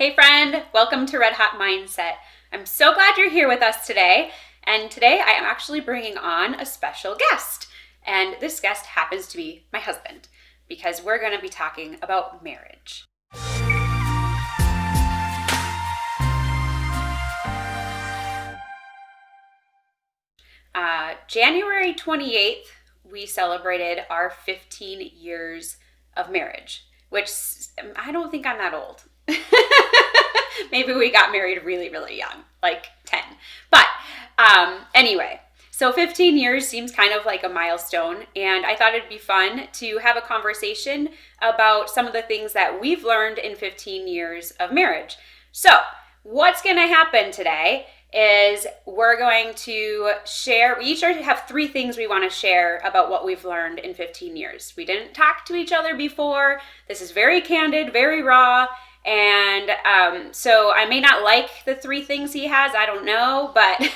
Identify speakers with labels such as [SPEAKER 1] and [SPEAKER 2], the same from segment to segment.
[SPEAKER 1] Hey friend, welcome to Red Hot Mindset. I'm so glad you're here with us today. And today I am actually bringing on a special guest. And this guest happens to be my husband because we're going to be talking about marriage. January 28th, we celebrated our 15 years of marriage, which I don't think I'm that old. Maybe we got married really, really young, like 10. But anyway, so 15 years seems kind of like a milestone, and I thought it'd be fun to have a conversation about some of the things that we've learned in 15 years of marriage. So what's going to happen today is we're going to share, we each have 3 things we want to share about what we've learned in 15 years. We didn't talk to each other before. This is very candid, very raw. And so I may not like the 3 things he has, I don't know, but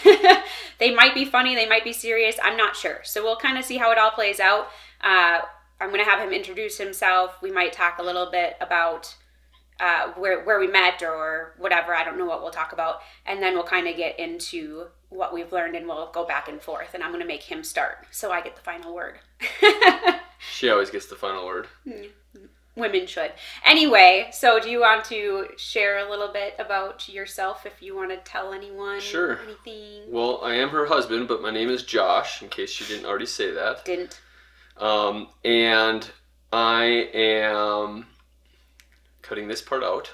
[SPEAKER 1] they might be funny, they might be serious, I'm not sure. So we'll kind of see how it all plays out. I'm going to have him introduce himself. We might talk a little bit about where we met or whatever. I don't know what we'll talk about. And then we'll kind of get into what we've learned and we'll go back and forth. And I'm going to make him start so I get the final word.
[SPEAKER 2] She always gets the final word.
[SPEAKER 1] Women should. Anyway, so do you want to share a little bit about yourself if you want to tell anyone?
[SPEAKER 2] Sure.
[SPEAKER 1] Anything?
[SPEAKER 2] Well, I am her husband, but my name is Josh, in case you didn't already say that.
[SPEAKER 1] Didn't.
[SPEAKER 2] And I am cutting this part out.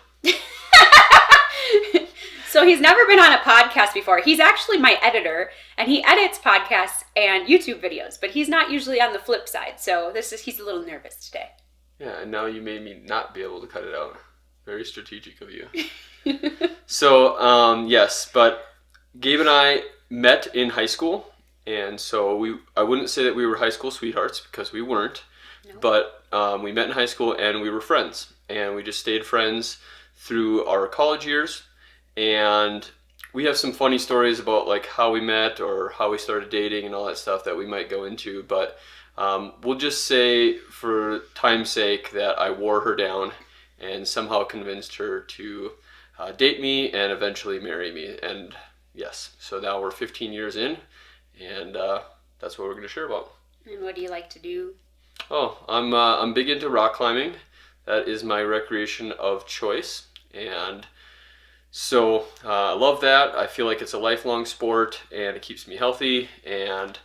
[SPEAKER 1] So he's never been on a podcast before. He's actually my editor, and he edits podcasts and YouTube videos, but he's not usually on the flip side. So he's a little nervous today.
[SPEAKER 2] Yeah, and now you made me not be able to cut it out. Very strategic of you. So, yes, but Gabe and I met in high school, and so I wouldn't say that we were high school sweethearts because we weren't, no. But we met in high school and we were friends, and we just stayed friends through our college years, and we have some funny stories about like how we met or how we started dating and all that stuff that we might go into, but we'll just say for time's sake that I wore her down and somehow convinced her to date me and eventually marry me. And yes, so now we're 15 years in, and that's what we're going to share about.
[SPEAKER 1] And what do you like to do?
[SPEAKER 2] Oh, I'm big into rock climbing. That is my recreation of choice, and so I love that. I feel like it's a lifelong sport, and it keeps me healthy, and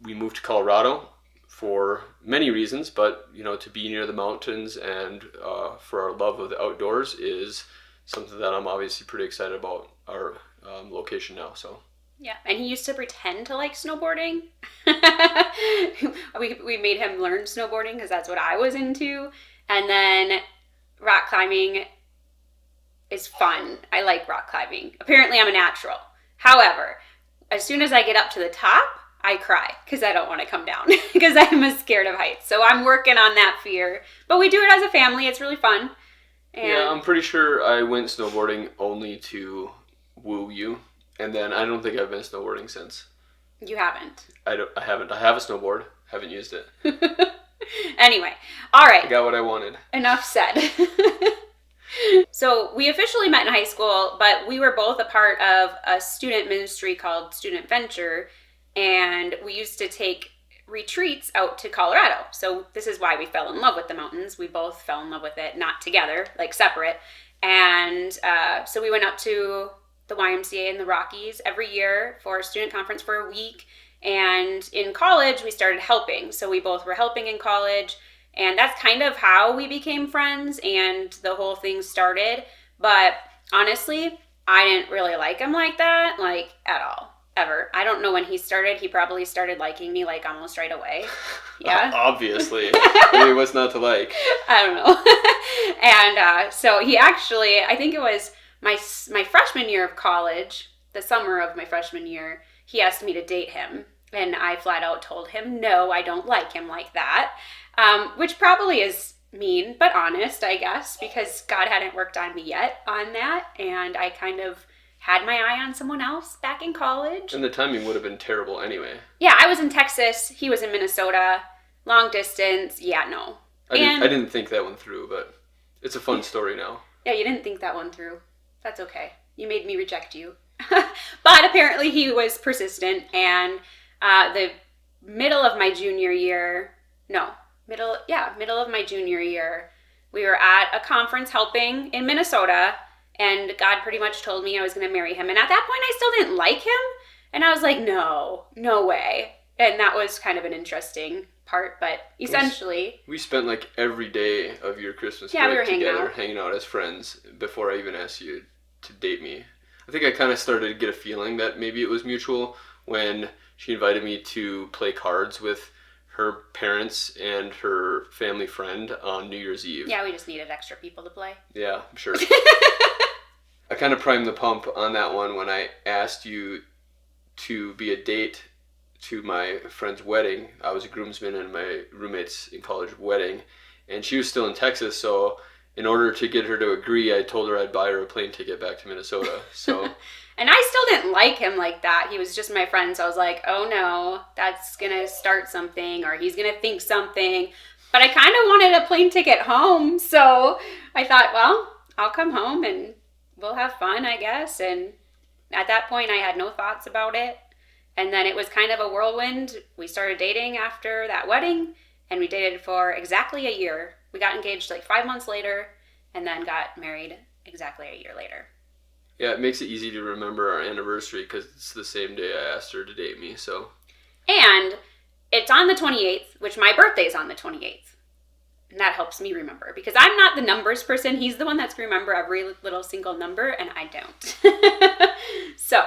[SPEAKER 2] we moved to Colorado for many reasons, but to be near the mountains and for our love of the outdoors is something that I'm obviously pretty excited about our location now. So
[SPEAKER 1] yeah, and he used to pretend to like snowboarding. we made him learn snowboarding because that's what I was into, and then rock climbing is fun. I like rock climbing. Apparently, I'm a natural. However, as soon as I get up to the top, I cry because I don't want to come down because I'm scared of heights. So I'm working on that fear. But we do it as a family. It's really fun. And
[SPEAKER 2] yeah, I'm pretty sure I went snowboarding only to woo you. And then I don't think I've been snowboarding since.
[SPEAKER 1] You haven't?
[SPEAKER 2] I haven't. I have a snowboard. Haven't used it.
[SPEAKER 1] Anyway. All right.
[SPEAKER 2] I got what I wanted.
[SPEAKER 1] Enough said. So we officially met in high school, but we were both a part of a student ministry called Student Venture. And we used to take retreats out to Colorado. So this is why we fell in love with the mountains. We both fell in love with it, not together, like separate. And so we went up to the YMCA in the Rockies every year for a student conference for a week. And in college, we started helping. So we both were helping in college. And that's kind of how we became friends and the whole thing started. But honestly, I didn't really like him like that, like at all. Ever. I don't know when he started. He probably started liking me like almost right away. Yeah.
[SPEAKER 2] Obviously. I mean, what's not to like?
[SPEAKER 1] I don't know. And so he actually, I think it was my freshman year of college, the summer of my freshman year, he asked me to date him. And I flat out told him, no, I don't like him like that. Which probably is mean, but honest, I guess, because God hadn't worked on me yet on that. And I kind of had my eye on someone else back in college.
[SPEAKER 2] And the timing would have been terrible anyway.
[SPEAKER 1] Yeah, I was in Texas. He was in Minnesota. Long distance. Yeah, no.
[SPEAKER 2] I didn't think that one through, but it's a fun story now.
[SPEAKER 1] Yeah, you didn't think that one through. That's okay. You made me reject you. But apparently he was persistent, and the middle of my junior year, no, middle of my junior year, we were at a conference helping in Minnesota, and God pretty much told me I was going to marry him. And at that point, I still didn't like him, and I was like, no way. And that was kind of an interesting part, but essentially...
[SPEAKER 2] We spent like every day of your Christmas break
[SPEAKER 1] we were
[SPEAKER 2] together, hanging out as friends, before I even asked you to date me. I think I kind of started to get a feeling that maybe it was mutual when she invited me to play cards with her parents and her family friend on New Year's Eve.
[SPEAKER 1] Yeah, we just needed extra people to play.
[SPEAKER 2] Yeah, I'm sure. I kind of primed the pump on that one when I asked you to be a date to my friend's wedding. I was a groomsman in my roommate's in college wedding, and she was still in Texas, so in order to get her to agree, I told her I'd buy her a plane ticket back to Minnesota. So,
[SPEAKER 1] and I still didn't like him like that. He was just my friend, so I was like, oh no, that's gonna start something, or he's gonna think something. But I kind of wanted a plane ticket home, so I thought, well, I'll come home and we'll have fun, I guess. And at that point, I had no thoughts about it. And then it was kind of a whirlwind. We started dating after that wedding, and we dated for exactly a year. We got engaged like 5 months later, and then got married exactly a year later.
[SPEAKER 2] Yeah, it makes it easy to remember our anniversary because it's the same day I asked her to date me. So,
[SPEAKER 1] and it's on the 28th, which my birthday's on the 28th. And that helps me remember, because I'm not the numbers person. He's the one that's going to remember every little single number, and I don't. So,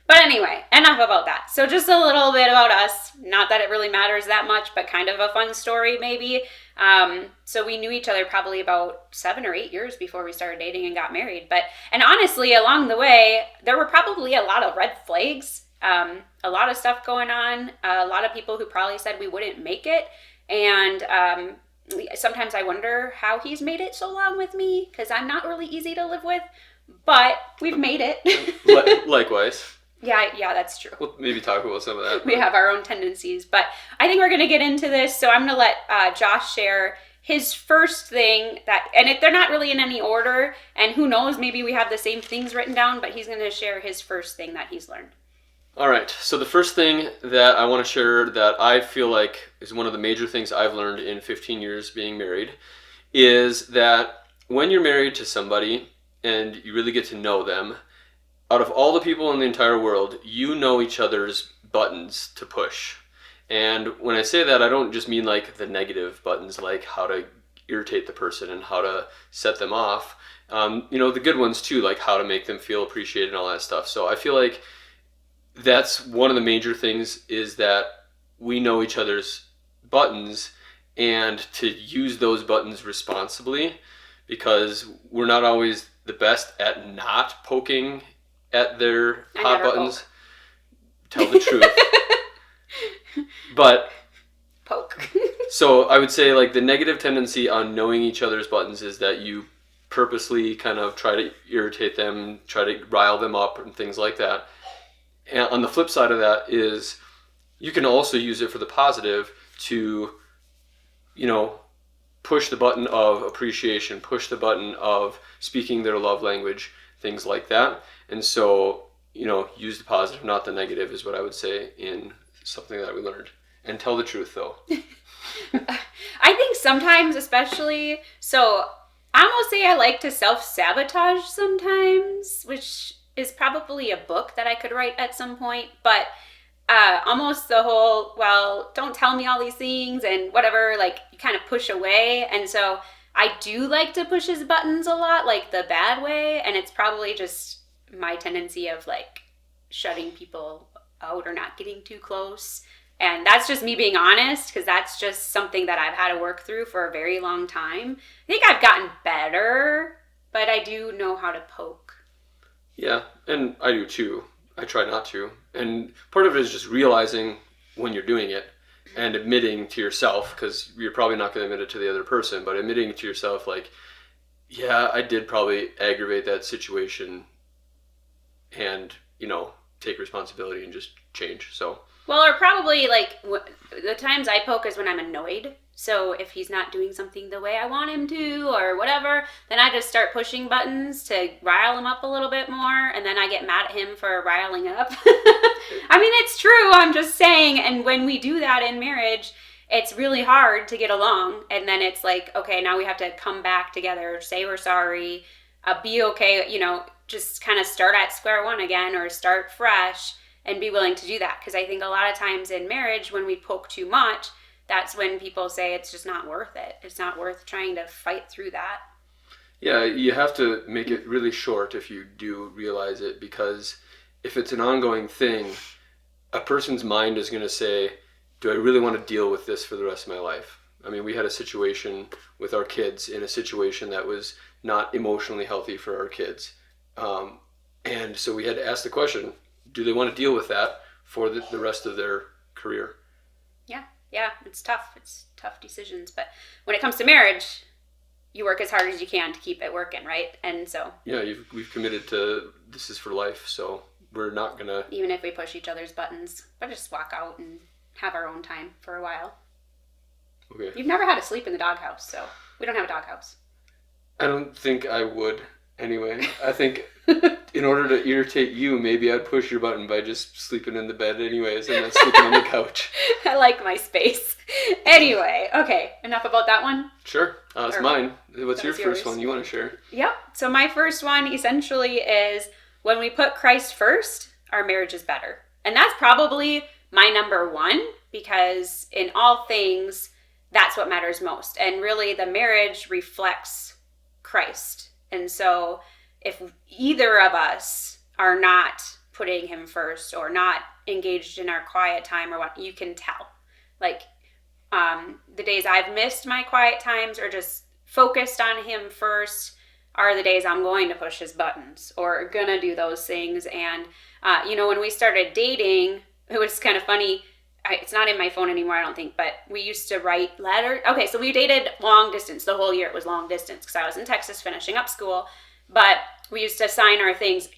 [SPEAKER 1] but anyway, enough about that. So just a little bit about us. Not that it really matters that much, but kind of a fun story maybe. So we knew each other probably about 7 or 8 years before we started dating and got married. And honestly, along the way, there were probably a lot of red flags, a lot of stuff going on, a lot of people who probably said we wouldn't make it. And sometimes I wonder how he's made it so long with me, because I'm not really easy to live with, but we've made it.
[SPEAKER 2] Likewise.
[SPEAKER 1] Yeah, that's true.
[SPEAKER 2] We'll maybe talk about some of that.
[SPEAKER 1] We have our own tendencies, but I think we're going to get into this. So I'm going to let Josh share his first thing they're not really in any order, and who knows, maybe we have the same things written down, but he's going to share his first thing that he's learned.
[SPEAKER 2] All right. So the first thing that I want to share that I feel like is one of the major things I've learned in 15 years being married is that when you're married to somebody and you really get to know them, out of all the people in the entire world, you know each other's buttons to push. And when I say that, I don't just mean like the negative buttons, like how to irritate the person and how to set them off. The good ones too, like how to make them feel appreciated and all that stuff. So I feel like that's one of the major things, is that we know each other's buttons, and to use those buttons responsibly, because we're not always the best at not poking at their hot buttons. Poke. Tell the truth. But
[SPEAKER 1] poke.
[SPEAKER 2] So I would say like the negative tendency on knowing each other's buttons is that you purposely kind of try to irritate them, try to rile them up and things like that. And on the flip side of that is you can also use it for the positive to, push the button of appreciation, push the button of speaking their love language, things like that. And so, use the positive, not the negative, is what I would say in something that we learned. And tell the truth, though.
[SPEAKER 1] I think sometimes, especially, so I almost say I like to self-sabotage sometimes, which is probably a book that I could write at some point, but almost the whole, well, don't tell me all these things and whatever, like, you kind of push away. And so I do like to push his buttons a lot, like the bad way, and it's probably just my tendency of like shutting people out or not getting too close. And that's just me being honest, because that's just something that I've had to work through for a very long time. I think I've gotten better, but I do know how to poke.
[SPEAKER 2] Yeah, and I do too. I try not to. And part of it is just realizing when you're doing it and admitting to yourself, because you're probably not going to admit it to the other person, but admitting to yourself like, yeah, I did probably aggravate that situation, and, take responsibility and just change. So.
[SPEAKER 1] Well, or probably like the times I poke is when I'm annoyed. So if he's not doing something the way I want him to or whatever, then I just start pushing buttons to rile him up a little bit more, and then I get mad at him for riling up. I mean, it's true. I'm just saying. And when we do that in marriage, it's really hard to get along. And then it's like, okay, now we have to come back together, say we're sorry, be okay, just kind of start at square one again or start fresh and be willing to do that. Because I think a lot of times in marriage, when we poke too much, that's when people say it's just not worth it. It's not worth trying to fight through that.
[SPEAKER 2] Yeah, you have to make it really short if you do realize it, because if it's an ongoing thing, a person's mind is going to say, do I really want to deal with this for the rest of my life? I mean, we had a situation with our kids in a situation that was not emotionally healthy for our kids. And so we had to ask the question, do they want to deal with that for the rest of their career?
[SPEAKER 1] Yeah, it's tough. It's tough decisions. But when it comes to marriage, you work as hard as you can to keep it working, right? And so...
[SPEAKER 2] Yeah, we've committed to this is for life, so we're not going to...
[SPEAKER 1] Even if we push each other's buttons, but just walk out and have our own time for a while.
[SPEAKER 2] Okay.
[SPEAKER 1] You've never had to sleep in the doghouse, so we don't have a doghouse.
[SPEAKER 2] I don't think I would anyway. I think in order to irritate you, maybe I'd push your button by just sleeping in the bed anyways and then sleeping on the couch.
[SPEAKER 1] I like my space. Anyway, okay, enough about that one?
[SPEAKER 2] Sure. It's mine. What's your first one you want to share?
[SPEAKER 1] Yep. So my first one essentially is when we put Christ first, our marriage is better. And that's probably my number one, because in all things, that's what matters most. And really, the marriage reflects Christ. And so if either of us are not putting him first or not engaged in our quiet time or what, you can tell. Like, the days I've missed my quiet times or just focused on him first are the days I'm going to push his buttons or gonna do those things. And, when we started dating, it was kind of funny. It's not in my phone anymore, I don't think, but we used to write letters. Okay, so we dated long distance. The whole year it was long distance because I was in Texas finishing up school. But we used to sign our things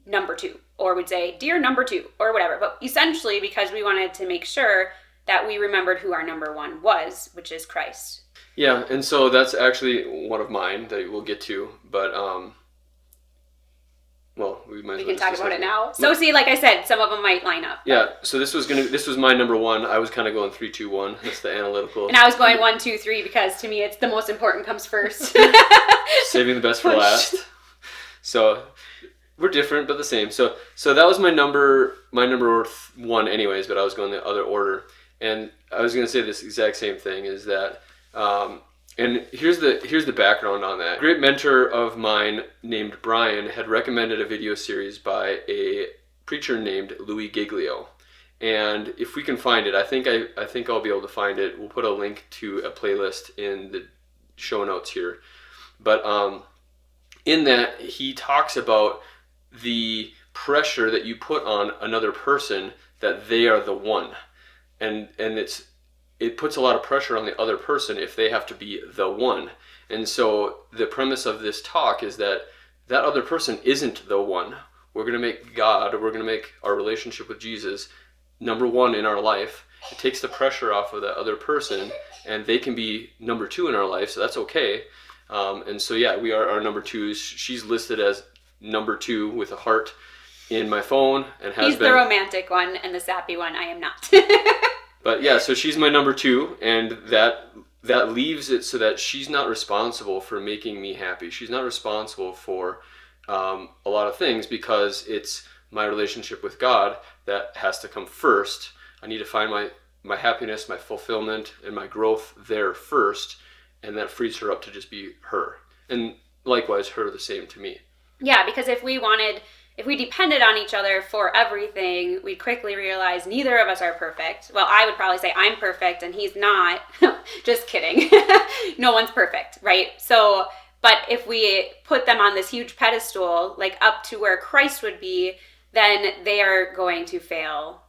[SPEAKER 1] number 2, or we'd say, dear number 2, or whatever. But essentially because we wanted to make sure that we remembered who our number 1 was, which is Christ.
[SPEAKER 2] Yeah, and so that's actually one of mine that we'll get to, but we
[SPEAKER 1] can talk about it now. So see, like I said, some of them might line up.
[SPEAKER 2] Yeah, so this was my number 1. I was kind of going 3, 2, 1. That's the analytical.
[SPEAKER 1] And I was going 1, 2, 3 because to me it's the most important comes first.
[SPEAKER 2] Saving the best for last. So we're different but the same. So that was my number 1 anyways, but I was going the other order. And I was going to say this exact same thing, is that and here's the background on that. A great mentor of mine named Brian had recommended a video series by a preacher named Louis Giglio. And if we can find it, I think I'll be able to find it. We'll put a link to a playlist in the show notes here. But in that, he talks about the pressure that you put on another person that they are the one. And it puts a lot of pressure on the other person if they have to be the one. And so the premise of this talk is that other person isn't the one. We're going to make God, or we're going to make our relationship with Jesus number 1 in our life. It takes the pressure off of that other person, and they can be number 2 in our life, so that's okay. And so yeah, we are our number 2s. She's listed as number 2 with a heart in my phone, and has
[SPEAKER 1] He's
[SPEAKER 2] been.
[SPEAKER 1] The romantic one, and the sappy one I am not.
[SPEAKER 2] But yeah, so she's my number 2, and that leaves it so that she's not responsible for making me happy. She's not responsible for a lot of things, because it's my relationship with God that has to come first. I need to find my happiness, my fulfillment, and my growth there first, and that frees her up to just be her. And likewise, her the same to me.
[SPEAKER 1] Yeah, because if we depended on each other for everything, we'd quickly realize neither of us are perfect. Well, I would probably say I'm perfect and he's not. Just kidding. No one's perfect, right? So, but if we put them on this huge pedestal, like up to where Christ would be, then they are going to fail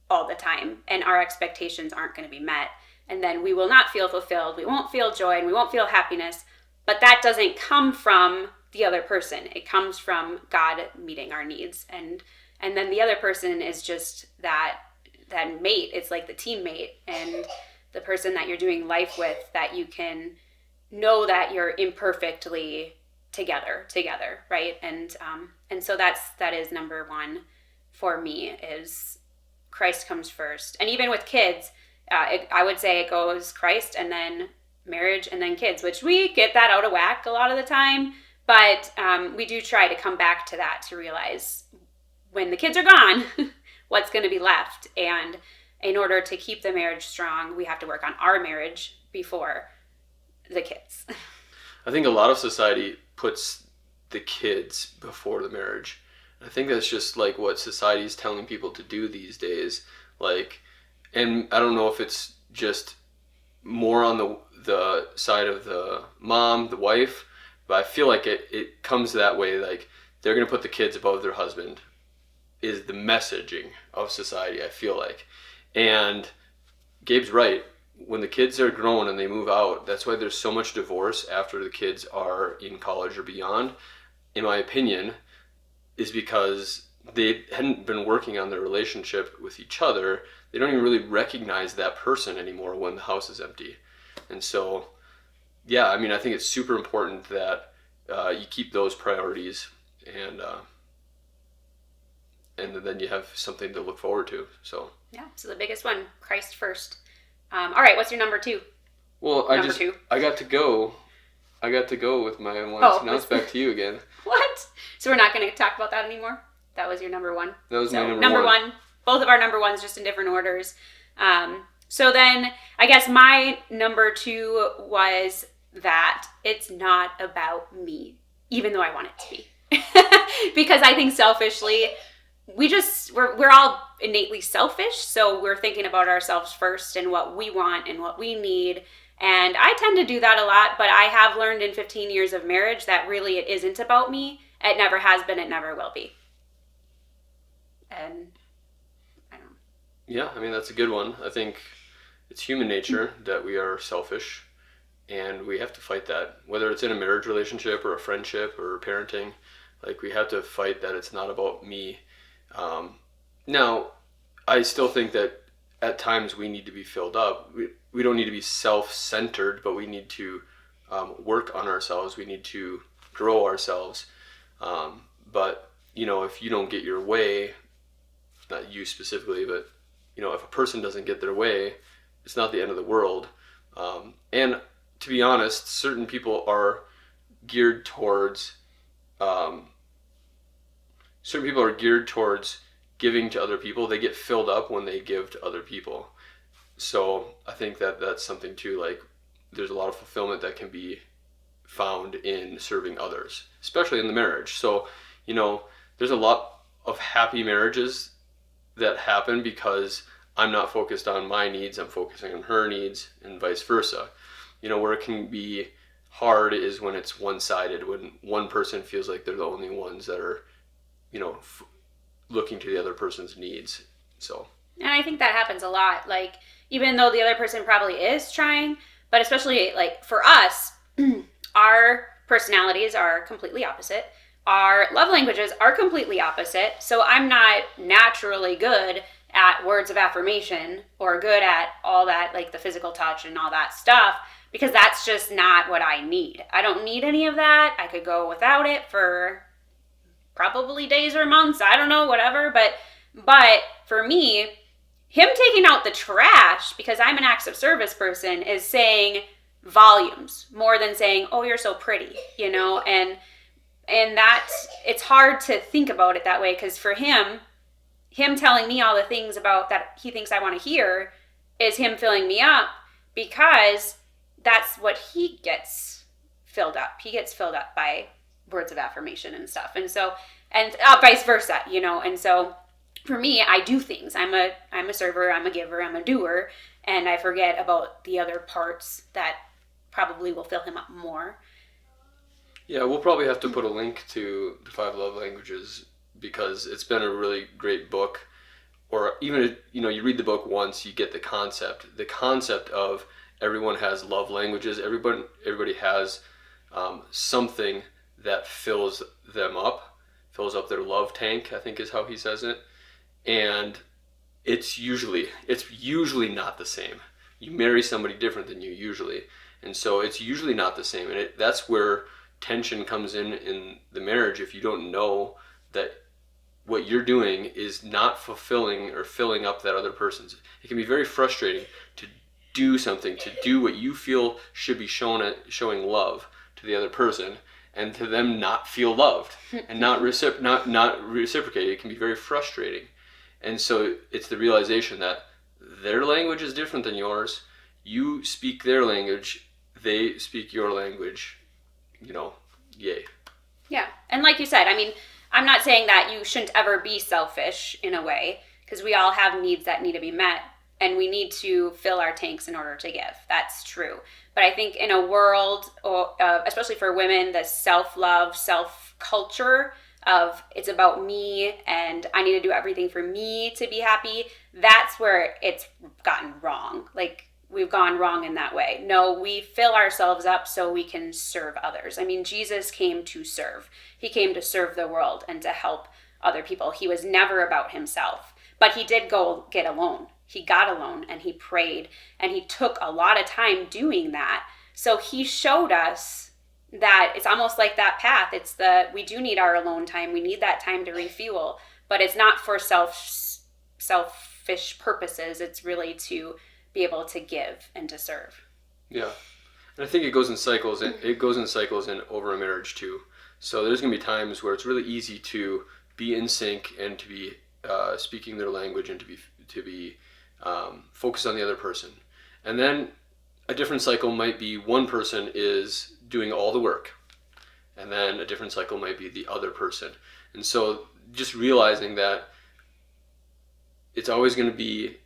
[SPEAKER 1] all the time, and our expectations aren't going to be met. And then we will not feel fulfilled. We won't feel joy, and we won't feel happiness. But that doesn't come from the other person. It comes from God meeting our needs. And then the other person is just that mate. It's like the teammate. And the person that you're doing life with, that you can know that you're imperfectly together, right? And so that is number one for me, is Christ comes first. And even with kids, I would say it goes Christ and then marriage and then kids, which we get that out of whack a lot of the time. But we do try to come back to that, to realize when the kids are gone, what's going to be left. And in order to keep the marriage strong, we have to work on our marriage before the kids.
[SPEAKER 2] I think a lot of society puts the kids before the marriage. I think that's just like what society is telling people to do these days. Like, and I don't know if it's just more on the side of the mom, the wife, but I feel like it comes that way. Like, they're going to put the kids above their husband is the messaging of society, I feel like. And Gabe's right. When the kids are grown and they move out, that's why there's so much divorce after the kids are in college or beyond, in my opinion, is because they hadn't been working on their relationship with each other. They don't even really recognize that person anymore when the house is empty. And so, yeah, I mean, I think it's super important that you keep those priorities, and then you have something to look forward to. So
[SPEAKER 1] yeah, so the biggest one, Christ first. All right, what's your number two?
[SPEAKER 2] Well, I got to go with my one. So now it's back to you again.
[SPEAKER 1] What? So we're not going to talk about that anymore? That was your number one?
[SPEAKER 2] That was my
[SPEAKER 1] number one. Both of our number ones, just in different orders. So then I guess my number two was that it's not about me, even though I want it to be. Because I think selfishly, we're all innately selfish, so we're thinking about ourselves first and what we want and what we need. And I tend to do that a lot, but I have learned in 15 years of marriage that really it isn't about me. It never has been, it never will be. And I don't know.
[SPEAKER 2] Yeah, I mean, that's a good one. I think it's human nature that we are selfish, and we have to fight that. Whether it's in a marriage relationship or a friendship or parenting, like, we have to fight that it's not about me. Now, I still think that at times we need to be filled up. We don't need to be self-centered, but we need to work on ourselves. We need to grow ourselves. But, if you don't get your way, not you specifically, but, if a person doesn't get their way, it's not the end of the world. And to be honest, certain people are geared towards giving to other people. They get filled up when they give to other people. So I think that that's something too. Like, there's a lot of fulfillment that can be found in serving others, especially in the marriage. So, there's a lot of happy marriages that happen because I'm not focused on my needs, I'm focusing on her needs, and vice versa. Where it can be hard is when it's one-sided, when one person feels like they're the only ones that are, looking to the other person's needs. So,
[SPEAKER 1] and I think that happens a lot. Like, even though the other person probably is trying, but especially like for us, our personalities are completely opposite. Our love languages are completely opposite. So I'm not naturally good at words of affirmation or good at all that, like the physical touch and all that stuff, because that's just not what I need. I don't need any of that. I could go without it for probably days or months, I don't know, whatever. But for me, him taking out the trash, because I'm an acts of service person, is saying volumes more than saying, oh, you're so pretty, and that's, it's hard to think about it that way, because for him telling me all the things about that he thinks I want to hear is him filling me up, because that's what he gets filled up. He gets filled up by words of affirmation and stuff. And so, and vice versa, and so for me, I do things. I'm a server, I'm a giver, I'm a doer, and I forget about the other parts that probably will fill him up more.
[SPEAKER 2] Yeah, we'll probably have to put a link to the 5 Love Languages, because it's been a really great book. Or even if, you read the book once, you get the concept of everyone has love languages. Everybody has something that fills them up, fills up their love tank, I think is how he says it. And it's usually not the same. you marry somebody different than you usually. And so it's usually not the same. And that's where tension comes in the marriage if you don't know that what you're doing is not fulfilling or filling up that other person's. It can be very frustrating to do something, to do what you feel should be showing love to the other person, and to them not feel loved and not reciprocate. It can be very frustrating. And so it's the realization that their language is different than yours. You speak their language, they speak your language, yay.
[SPEAKER 1] Yeah. And like you said, I mean, I'm not saying that you shouldn't ever be selfish in a way, because we all have needs that need to be met, and we need to fill our tanks in order to give. That's true. But I think in a world, especially for women, the self-love, self-culture of it's about me and I need to do everything for me to be happy, that's where it's gotten wrong. Like, we've gone wrong in that way. No, we fill ourselves up so we can serve others. I mean, Jesus came to serve. He came to serve the world and to help other people. He was never about himself, but he did go get alone. He got alone and he prayed, and he took a lot of time doing that. So he showed us that it's almost like that path. It's we do need our alone time. We need that time to refuel, but it's not for selfish purposes. It's really to be able to give and to serve.
[SPEAKER 2] Yeah. And I think it goes in cycles. It goes in cycles and over a marriage too. So there's going to be times where it's really easy to be in sync and to be speaking their language and to be focused on the other person. And then a different cycle might be one person is doing all the work, and then a different cycle might be the other person. And so just realizing that it's always going to be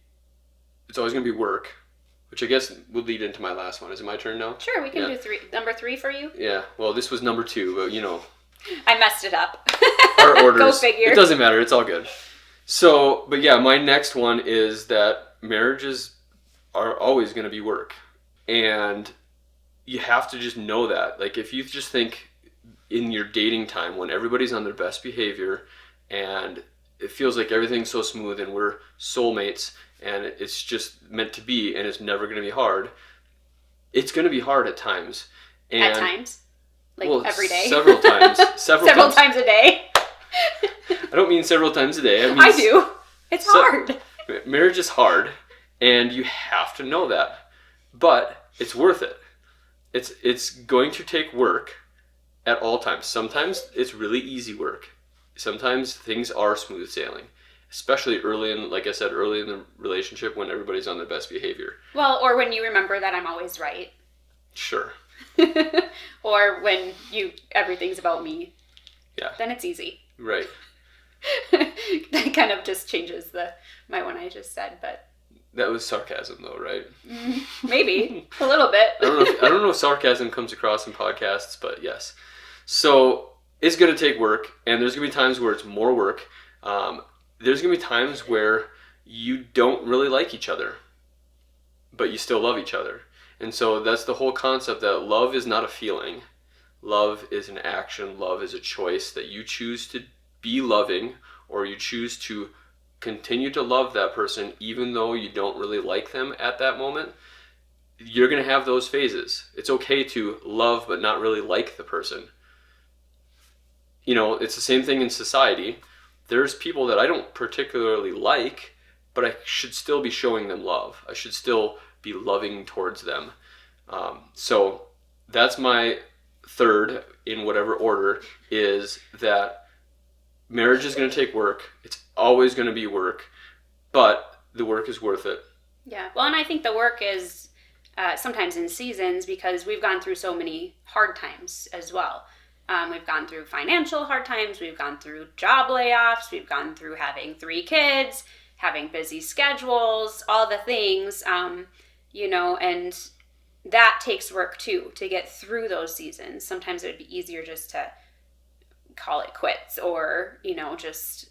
[SPEAKER 2] work, which I guess would lead into my last one. Is it my turn now?
[SPEAKER 1] Sure, we can do number 3 for you.
[SPEAKER 2] Yeah, well, this was number 2, but
[SPEAKER 1] I messed it up.
[SPEAKER 2] Our orders.
[SPEAKER 1] Go figure.
[SPEAKER 2] It doesn't matter. It's all good. So, but yeah, my next one is that marriages are always going to be work. And you have to just know that. Like, if you just think in your dating time when everybody's on their best behavior and it feels like everything's so smooth and we're soulmates and it's just meant to be and it's never going to be hard, it's going to be hard at times. And,
[SPEAKER 1] at times? Like every day?
[SPEAKER 2] Several times.
[SPEAKER 1] Several times a day?
[SPEAKER 2] I don't mean several times a day.
[SPEAKER 1] I do. It's hard.
[SPEAKER 2] Marriage is hard, and you have to know that. But it's worth it. It's going to take work at all times. Sometimes it's really easy work. Sometimes things are smooth sailing, especially early in the relationship when everybody's on their best behavior.
[SPEAKER 1] Well, or when you remember that I'm always right.
[SPEAKER 2] Sure.
[SPEAKER 1] Or when everything's about me.
[SPEAKER 2] Yeah.
[SPEAKER 1] Then it's easy.
[SPEAKER 2] Right.
[SPEAKER 1] That kind of just changes my one I just said, but
[SPEAKER 2] that was sarcasm though, right?
[SPEAKER 1] Maybe a little bit.
[SPEAKER 2] I don't know if sarcasm comes across in podcasts, but yes. So it's going to take work, and there's going to be times where it's more work. There's going to be times where you don't really like each other, but you still love each other. And so that's the whole concept that love is not a feeling. Love is an action. Love is a choice that you choose to be loving, or you choose to continue to love that person even though you don't really like them at that moment. You're going to have those phases. It's okay to love but not really like the person. It's the same thing in society. There's people that I don't particularly like, but I should still be showing them love. I should still be loving towards them. So that's my third, in whatever order, is that marriage is going to take work. It's always going to be work, but the work is worth it.
[SPEAKER 1] Yeah. Well, and I think the work is sometimes in seasons, because we've gone through so many hard times as well. We've gone through financial hard times. We've gone through job layoffs. We've gone through having 3 kids, having busy schedules, all the things, and that takes work too, to get through those seasons. Sometimes it would be easier just to call it quits or, just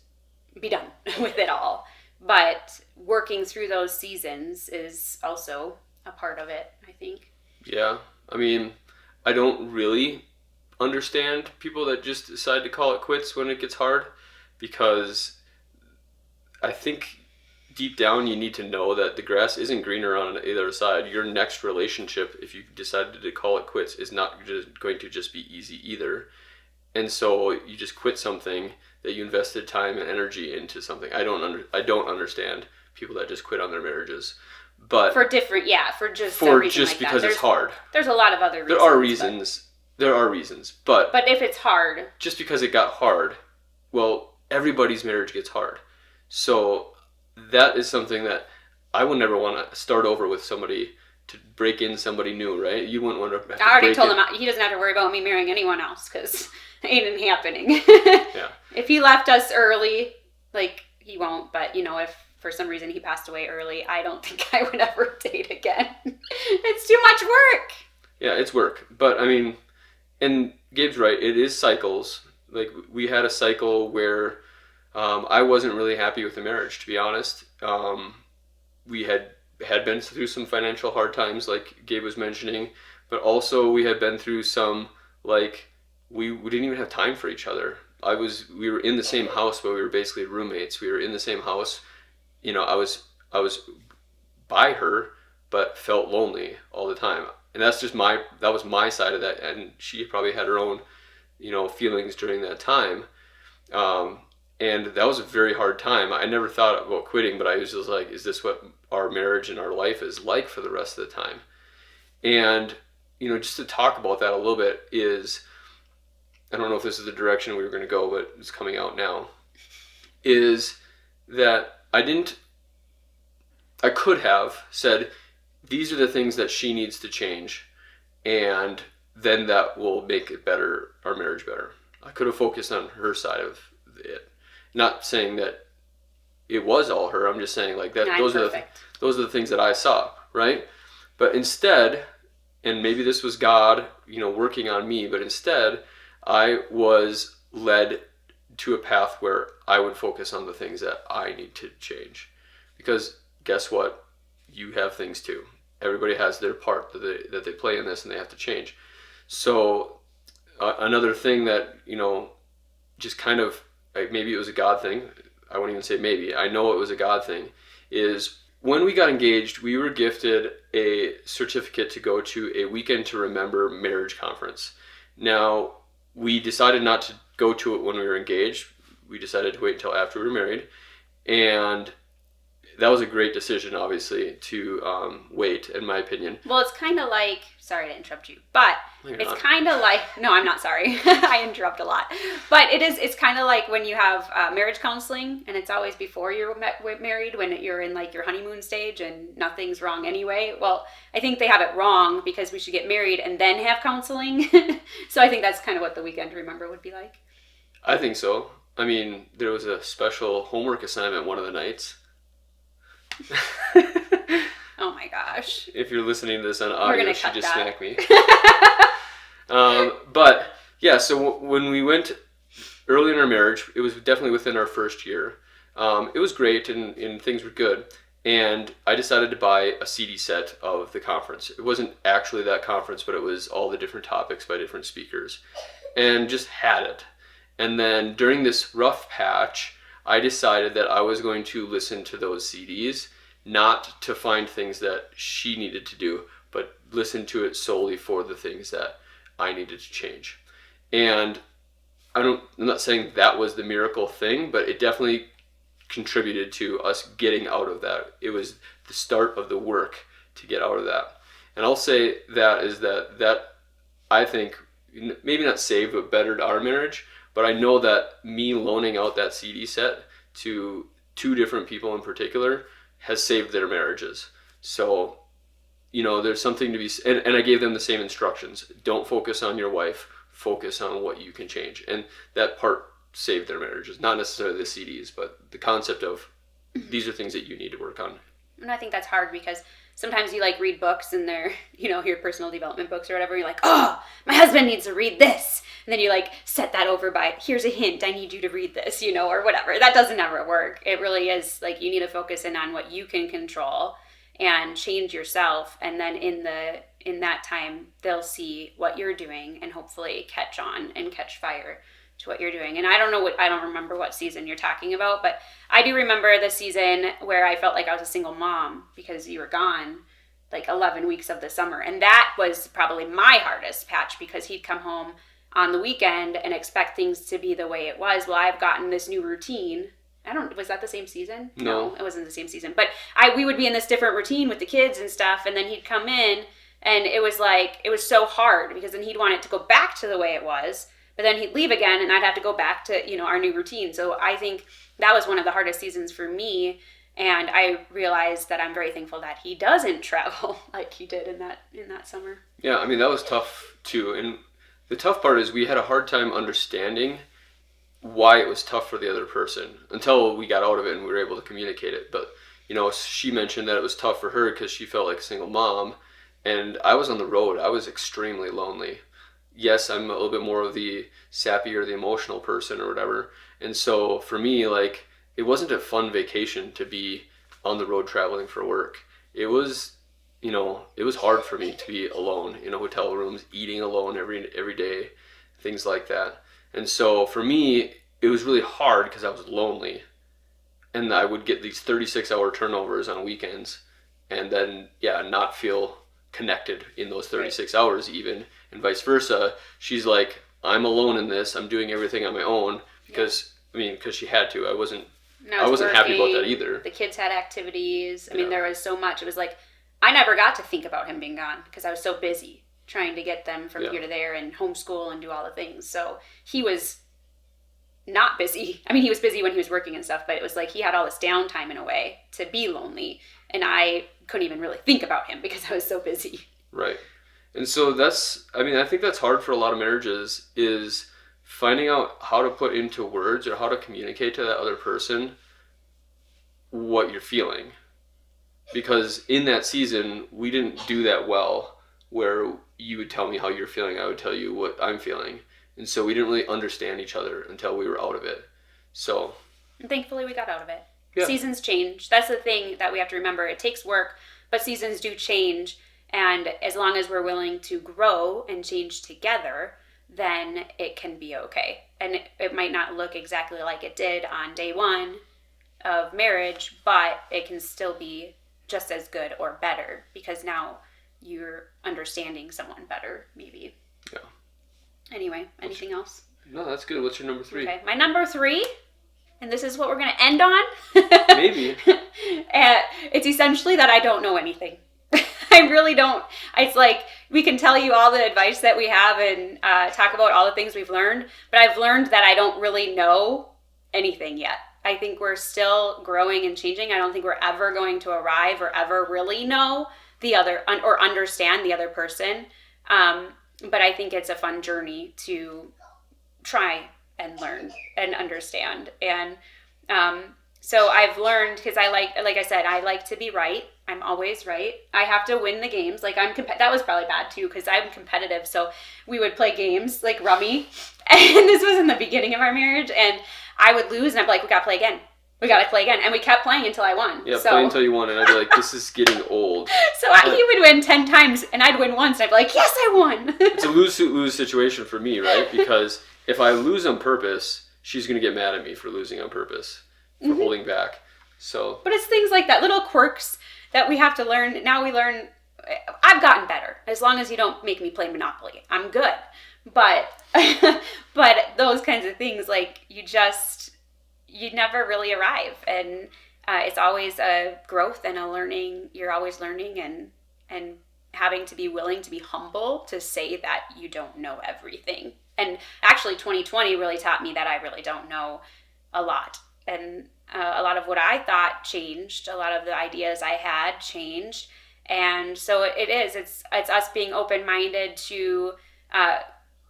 [SPEAKER 1] be done with it all. But working through those seasons is also a part of it, I think.
[SPEAKER 2] Yeah. I mean, I don't really understand people that just decide to call it quits when it gets hard, because I think deep down, you need to know that the grass isn't greener on either side. Your next relationship, if you decided to call it quits, is not just going to just be easy either. And so you just quit something that you invested time and energy into something. I don't understand people that just quit on their marriages. But
[SPEAKER 1] for different, for just
[SPEAKER 2] for
[SPEAKER 1] reason
[SPEAKER 2] just
[SPEAKER 1] like
[SPEAKER 2] because
[SPEAKER 1] that.
[SPEAKER 2] it's hard.
[SPEAKER 1] There's a lot of other reasons.
[SPEAKER 2] There are reasons, but
[SPEAKER 1] if it's hard,
[SPEAKER 2] just because it got hard, well, everybody's marriage gets hard. So that is something that I would never want to start over with somebody, to break in somebody new, right? You wouldn't want to have to
[SPEAKER 1] I already told him he doesn't have to worry about me marrying anyone else, because it ain't happening.
[SPEAKER 2] Yeah.
[SPEAKER 1] If he left us early, like, he won't, but if for some reason he passed away early, I don't think I would ever date again. It's too much work.
[SPEAKER 2] Yeah, it's work. But I mean, and Gabe's right, it is cycles. Like, we had a cycle where I wasn't really happy with the marriage, to be honest. We had been through some financial hard times, like Gabe was mentioning, but also we had been through some, like, we didn't even have time for each other. We were in the same house, but we were basically roommates. We were in the same house. I was by her, but felt lonely all the time. And that was my side of that. And she probably had her own, feelings during that time. And that was a very hard time. I never thought about quitting, but I was just like, is this what our marriage and our life is like for the rest of the time? And, just to talk about that a little bit is, I don't know if this is the direction we were going to go, but it's coming out now, is that I could have said, these are the things that she needs to change, and then that will make it better, our marriage better. I could have focused on her side of it. Not saying that it was all her. I'm just saying, like, that those are the things that I saw, right? But instead, and maybe this was God, working on me, but instead I was led to a path where I would focus on the things that I need to change. Because guess what? You have things too. Everybody has their part that they play in this, and they have to change. So another thing that, just kind of, like, maybe it was a God thing. I won't even say maybe. I know it was a God thing. Is when we got engaged, we were gifted a certificate to go to a Weekend to Remember marriage conference. Now, we decided not to go to it when we were engaged. We decided to wait until after we were married. And that was a great decision, obviously, to wait, in my opinion.
[SPEAKER 1] Well, it's kind of like, sorry to interrupt you, but it's kind of like, no, I'm not sorry. I interrupt a lot. But it's kind of like when you have marriage counseling, and it's always before you're married, when you're in, like, your honeymoon stage and nothing's wrong anyway. Well, I think they have it wrong, because we should get married and then have counseling. So I think that's kind of what the Weekend to Remember would be like.
[SPEAKER 2] I think so. I mean, there was a special homework assignment one of the nights.
[SPEAKER 1] Oh my gosh.
[SPEAKER 2] If you're listening to this on audio, she just smacked me. But yeah, so when we went early in our marriage, it was definitely within our first year. It was great, and things were good. And I decided to buy a CD set of the conference. It wasn't actually that conference, but it was all the different topics by different speakers, and just had it. And then during this rough patch, I decided that I was going to listen to those CDs, not to find things that she needed to do, but listen to it solely for the things that I needed to change. And I'm not saying that was the miracle thing, but it definitely contributed to us getting out of that. It was the start of the work to get out of that. And I'll say that I think maybe not saved, but bettered our marriage. But I know that me loaning out that CD set to two different people in particular has saved their marriages. So, there's something to be, and I gave them the same instructions. Don't focus on your wife, focus on what you can change. And that part saved their marriages. Not necessarily the CDs, but the concept of these are things that you need to work on.
[SPEAKER 1] And I think that's hard, because sometimes you, like, read books, and they're, your personal development books or whatever. You're like, oh, my husband needs to read this. And then you, like, set that over by, here's a hint, I need you to read this, or whatever. That doesn't ever work. It really is, like, you need to focus in on what you can control and change yourself. And then in that time, they'll see what you're doing and hopefully catch on and catch fire. to what you're doing. And I don't remember what season you're talking about, but I do remember the season where I felt like I was a single mom because you were gone like 11 weeks of the summer. And that was probably my hardest patch because he'd come home on the weekend and expect things to be the way it was. Well, I've gotten this new routine. Was that the same season?
[SPEAKER 2] No,
[SPEAKER 1] it wasn't the same season. But we would be in this different routine with the kids and stuff, and then he'd come in, and it was so hard because then he'd want it to go back to the way it was, but then he'd leave again, and I'd have to go back to, our new routine. So I think that was one of the hardest seasons for me, and I realized that I'm very thankful that he doesn't travel like he did in that summer.
[SPEAKER 2] Yeah, I mean, that was tough too. And the tough part is we had a hard time understanding why it was tough for the other person until we got out of it and we were able to communicate it. But, she mentioned that it was tough for her because she felt like a single mom. And I was on the road. I was extremely lonely. Yes, I'm a little bit more of the sappy or the emotional person or whatever. And so for me, it wasn't a fun vacation to be on the road traveling for work. It was, it was hard for me to be alone in a hotel rooms, eating alone every day, things like that. And so for me, it was really hard because I was lonely. And I would get these 36-hour turnovers on weekends and then, not feel connected in those 36 hours even. And vice versa. She's like, I'm alone in this. I'm doing everything on my own because she had to. I wasn't happy about that either.
[SPEAKER 1] The kids had activities. There was so much. It was like, I never got to think about him being gone because I was so busy trying to get them from here to there and homeschool and do all the things. So he was not busy. He was busy when he was working and stuff, but it was like he had all this downtime in a way to be lonely. And I couldn't even really think about him because I was so busy.
[SPEAKER 2] Right. And so I think that's hard for a lot of marriages is finding out how to put into words or how to communicate to that other person what you're feeling. Because in that season, we didn't do that well where you would tell me how you're feeling, I would tell you what I'm feeling. And so we didn't really understand each other until we were out of it. So.
[SPEAKER 1] And thankfully we got out of it.
[SPEAKER 2] Yeah.
[SPEAKER 1] Seasons change. That's the thing that we have to remember. It takes work, but seasons do change. And as long as we're willing to grow and change together, then it can be okay. And it might not look exactly like it did on day one of marriage, but it can still be just as good or better because now you're understanding someone better, maybe.
[SPEAKER 2] Yeah.
[SPEAKER 1] Anyway, anything else?
[SPEAKER 2] No, that's good. What's your number 3?
[SPEAKER 1] Okay, my number 3, and this is what we're going to end on.
[SPEAKER 2] Maybe.
[SPEAKER 1] It's essentially that I don't know anything. I really don't. It's like we can tell you all the advice that we have and talk about all the things we've learned, but I've learned that I don't really know anything yet. I think we're still growing and changing. I don't think we're ever going to arrive or ever really know the other or understand the other person. But I think it's a fun journey to try and learn and understand. And so I've learned, because like I said, I like to be right. I'm always right. I have to win the games. That was probably bad too, because I'm competitive. So we would play games like Rummy. And this was in the beginning of our marriage. And I would lose and I'd be like, we got to play again. We got to play again. And we kept playing until I won.
[SPEAKER 2] Yeah, play until you won. And I'd be like, this is getting old.
[SPEAKER 1] So he would win 10 times and I'd win once. And I'd be like, yes, I won.
[SPEAKER 2] It's a lose-lose situation for me, right? Because if I lose on purpose, she's going to get mad at me for losing on purpose, for holding back. So. But
[SPEAKER 1] it's things like that, little quirks that we have to learn. Now we learn. I've gotten better. As long as you don't make me play Monopoly, I'm good. But those kinds of things, you never really arrive. And it's always a growth and a learning. You're always learning and having to be willing to be humble to say that you don't know everything. And actually 2020 really taught me that I really don't know a lot. And a lot of what I thought changed. A lot of the ideas I had changed. And so it's us being open-minded to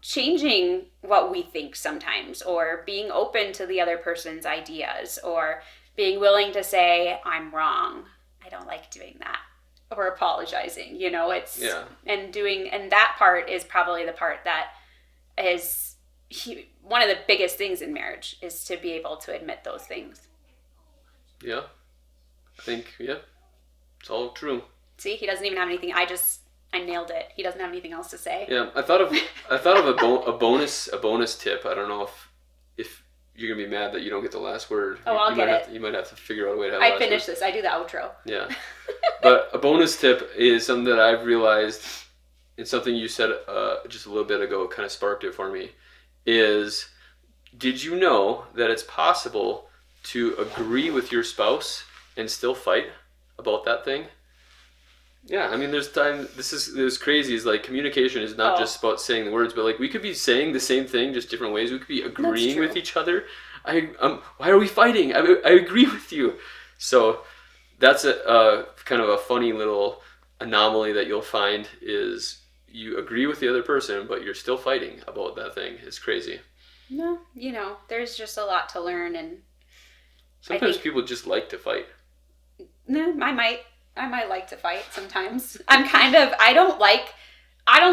[SPEAKER 1] changing what we think sometimes, or being open to the other person's ideas, or being willing to say, I'm wrong. I don't like doing that. Or apologizing, and that part is probably the part that is one of the biggest things in marriage, is to be able to admit those things.
[SPEAKER 2] Yeah. I think, it's all true.
[SPEAKER 1] See, he doesn't even have anything. I nailed it. He doesn't have anything else to say.
[SPEAKER 2] Yeah, I thought of a bonus tip. I don't know if you're gonna be mad that you don't get the last word.
[SPEAKER 1] Oh, I'll get it.
[SPEAKER 2] You might have to figure out a way to have.
[SPEAKER 1] I finish this. I do the outro.
[SPEAKER 2] Yeah, but a bonus tip is something that I've realized. It's something you said just a little bit ago. Kind of sparked it for me. Is did you know that it's possible to agree with your spouse and still fight about that thing? Yeah, I mean, there's time. This is crazy. Is like communication is not just about saying the words, but like we could be saying the same thing, just different ways. We could be agreeing with each other. Why are we fighting? I agree with you. So that's a kind of a funny little anomaly that you'll find is you agree with the other person, but you're still fighting about that thing. It's crazy.
[SPEAKER 1] No, there's just a lot to learn, and
[SPEAKER 2] sometimes people just like to fight.
[SPEAKER 1] No, I might like to fight sometimes. I don't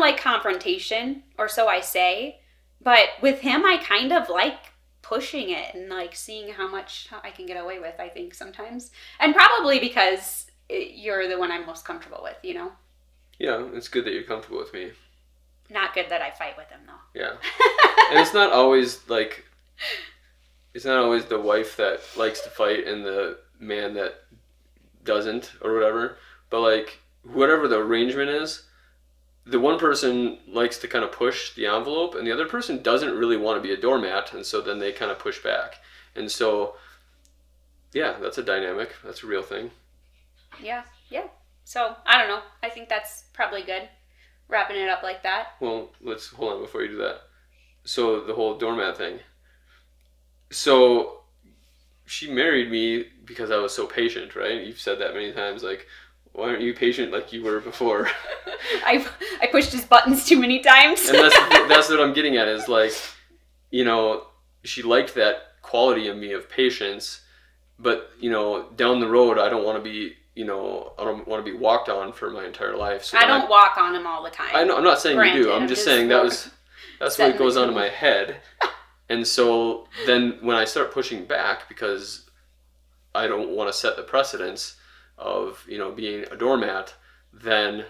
[SPEAKER 1] like confrontation, or so I say. But with him, I kind of like pushing it and like seeing how much I can get away with, I think, sometimes. And probably because you're the one I'm most comfortable with,
[SPEAKER 2] Yeah, it's good that you're comfortable with me.
[SPEAKER 1] Not good that I fight with him, though.
[SPEAKER 2] Yeah. And it's not always the wife that likes to fight and the man that doesn't or whatever, but like whatever the arrangement is, the one person likes to kind of push the envelope and the other person doesn't really want to be a doormat, and so then they kind of push back. And so yeah, that's a dynamic. That's a real thing.
[SPEAKER 1] Yeah. So I don't know, I think that's probably good, wrapping it up like that.
[SPEAKER 2] Well, let's hold on before you do that. So the whole doormat thing, so she married me because I was so patient, right? You've said that many times, like, why aren't you patient like you were before?
[SPEAKER 1] I pushed his buttons too many times.
[SPEAKER 2] And that's what I'm getting at is like, she liked that quality of me of patience, but down the road I don't want to be walked on for my entire life. So
[SPEAKER 1] I don't walk on him all the time.
[SPEAKER 2] I know, I'm not saying you do. I'm just saying that's what goes on in my head. And so then when I start pushing back because I don't want to set the precedence of, being a doormat, then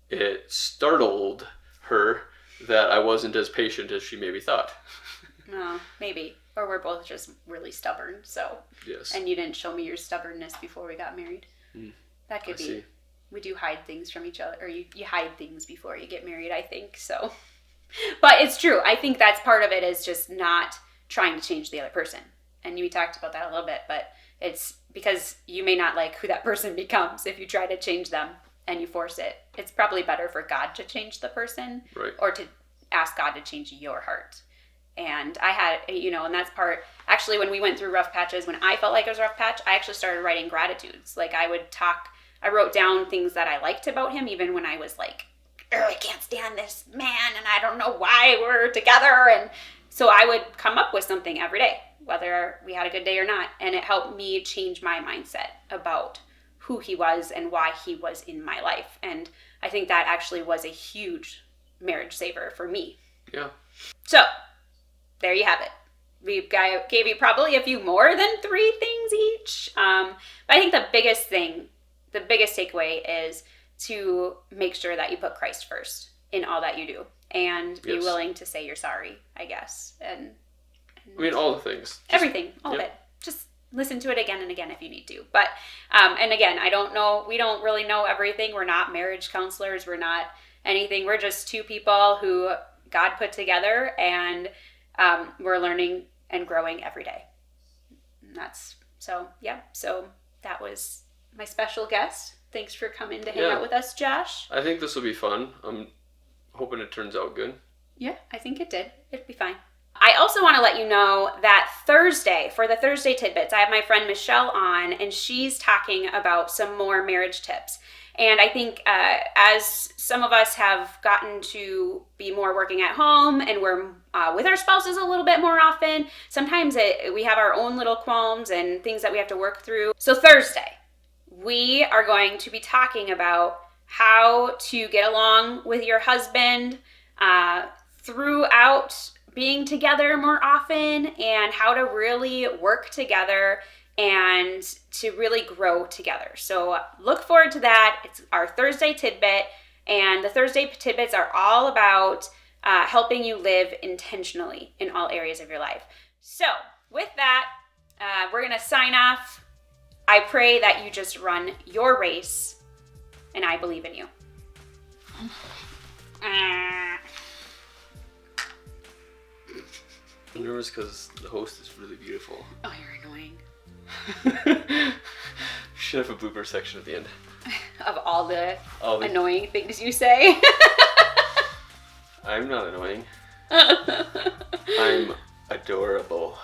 [SPEAKER 2] it startled her that I wasn't as patient as she maybe thought.
[SPEAKER 1] No, maybe. Or we're both just really stubborn, so.
[SPEAKER 2] Yes.
[SPEAKER 1] And you didn't show me your stubbornness before we got married. That could be.
[SPEAKER 2] See.
[SPEAKER 1] We do hide things from each other, or you hide things before you get married, I think, so. But it's true. I think that's part of it is just not trying to change the other person. And we talked about that a little bit, but it's because you may not like who that person becomes if you try to change them and you force it. It's probably better for God to change the person,
[SPEAKER 2] right, or
[SPEAKER 1] to ask God to change your heart. And I had, and that's part, actually when we went through rough patches, when I felt like it was a rough patch, I actually started writing gratitudes. Like I wrote down things that I liked about him, even when I was like, I can't stand this man and I don't know why we're together. And so I would come up with something every day, whether we had a good day or not. And it helped me change my mindset about who he was and why he was in my life. And I think that actually was a huge marriage saver for me.
[SPEAKER 2] Yeah.
[SPEAKER 1] So there you have it. We gave you probably a few more than 3 things each. But I think the biggest takeaway is to make sure that you put Christ first in all that you do and be willing to say you're sorry, I guess. And
[SPEAKER 2] I mean, all the things.
[SPEAKER 1] Everything, all of it. Just listen to it again and again if you need to. But, and again, we don't really know everything. We're not marriage counselors. We're not anything. We're just 2 people who God put together, and we're learning and growing every day. And so that was my special guest. Thanks for coming to hang out with us, Josh.
[SPEAKER 2] I think this will be fun. I'm hoping it turns out good.
[SPEAKER 1] Yeah, I think it did. It'd be fine. I also want to let you know that Thursday, for the Thursday Tidbits, I have my friend Michelle on, and she's talking about some more marriage tips. And I think as some of us have gotten to be more working at home and we're with our spouses a little bit more often, sometimes we have our own little qualms and things that we have to work through. So Thursday, we are going to be talking about how to get along with your husband throughout being together more often, and how to really work together and to really grow together. So look forward to that. It's our Thursday Tidbit, and the Thursday Tidbits are all about helping you live intentionally in all areas of your life. So, with that, we're going to sign off. I pray that you just run your race, and I believe in you.
[SPEAKER 2] I'm nervous because the host is really beautiful.
[SPEAKER 1] Oh, you're annoying.
[SPEAKER 2] Should have a blooper section at the end.
[SPEAKER 1] Of all the annoying things you say.
[SPEAKER 2] I'm not annoying. I'm adorable.